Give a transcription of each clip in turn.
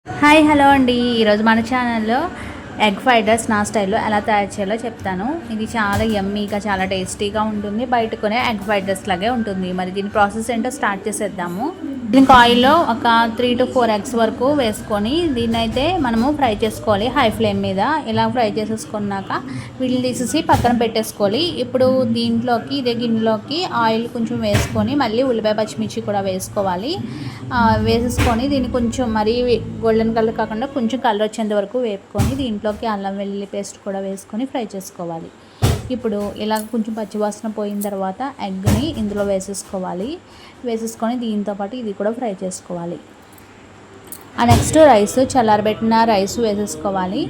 Hi hello అండి. ఈరోజు మన ఛానల్లో ఎగ్ ఫ్రైడ్ రైస్ నా స్టైల్లో ఎలా తయారు చేయాలో చెప్తాను. ఇది చాలా యమ్మీగా చాలా టేస్టీగా ఉంటుంది. బయట కొనే ఎగ్ ఫ్రైడ్ రైస్ లాగే ఉంటుంది. మరి దీని ప్రాసెస్ ఏంటో స్టార్ట్ చేసేద్దాము. దీనికి ఆయిల్లో ఒక 3 to 4 ఎగ్స్ వరకు వేసుకొని దీన్ని అయితే మనము ఫ్రై చేసుకోవాలి హై ఫ్లేమ్ మీద. ఇలా ఫ్రై చేసేసుకున్నాక వీటిని తీసేసి పక్కన పెట్టేసుకోవాలి. ఇప్పుడు దీంట్లోకి ఇదే గిన్నెలోకి ఆయిల్ కొంచెం వేసుకొని మళ్ళీ ఉల్లిపాయ పచ్చిమిర్చి కూడా వేసుకోవాలి. వేసేసుకొని దీన్ని కొంచెం మరీ గోల్డెన్ కలర్ కాకుండా కొంచెం కలర్ వచ్చేంత వరకు వేపుకొని దీంట్లోకి అల్లం వెల్లుల్లి పేస్ట్ కూడా వేసుకొని ఫ్రై చేసుకోవాలి. ఇప్పుడు ఇలా కొంచెం పచ్చివాసన పోయిన తర్వాత ఎగ్ని ఇందులో వేసేసుకొని దీంతోపాటు ఇది కూడా ఫ్రై చేసుకోవాలి. నెక్స్ట్ రైస్ చల్లారబెట్టిన రైస్ వేసేసుకోవాలి.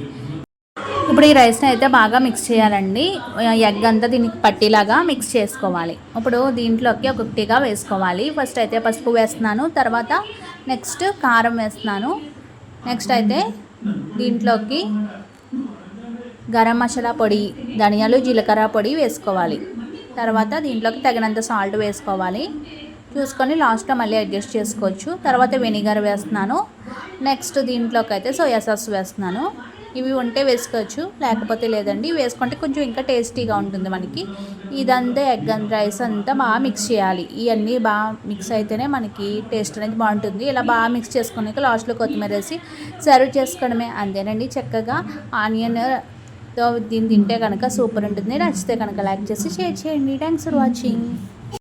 ఇప్పుడు ఈ రైస్ని అయితే బాగా మిక్స్ చేయాలండి. ఎగ్ అంతా దీనికి పట్టిలాగా మిక్స్ చేసుకోవాలి. ఇప్పుడు దీంట్లోకి ఒక్కొక్కటిగా వేసుకోవాలి. ఫస్ట్ అయితే పసుపు వేస్తున్నాను, తర్వాత నెక్స్ట్ కారం వేస్తున్నాను, నెక్స్ట్ అయితే దీంట్లోకి గరం మసాలా పొడి, ధనియాలు జీలకర్ర పొడి వేసుకోవాలి. తర్వాత దీంట్లోకి తగినంత సాల్ట్ వేసుకోవాలి. చూసుకొని లాస్ట్లో మళ్ళీ అడ్జస్ట్ చేసుకోవచ్చు. తర్వాత వెనిగర్ వేస్తున్నాను. నెక్స్ట్ దీంట్లోకి అయితే సోయా సాస్ వేస్తున్నాను. ఇవి ఉంటే వేసుకోవచ్చు, లేకపోతే లేదండి. వేసుకుంటే కొంచెం ఇంకా టేస్టీగా ఉంటుంది మనకి. ఇదంతా ఎగ్ అండ్ రైస్ అంతా బాగా మిక్స్ చేయాలి. ఇవన్నీ బాగా మిక్స్ అయితేనే మనకి టేస్ట్ అనేది బాగుంటుంది. ఇలా బాగా మిక్స్ చేసుకున్నాక లాస్ట్లో కొత్తిమీర వేసి సర్వ్ చేసుకోవడమే. అంతేనండి, చక్కగా ఆనియన్తో దీన్ని తింటే కనుక సూపర్ ఉంటుంది. నచ్చితే కనుక లైక్ చేసి షేర్ చేయండి. Thanks for watching.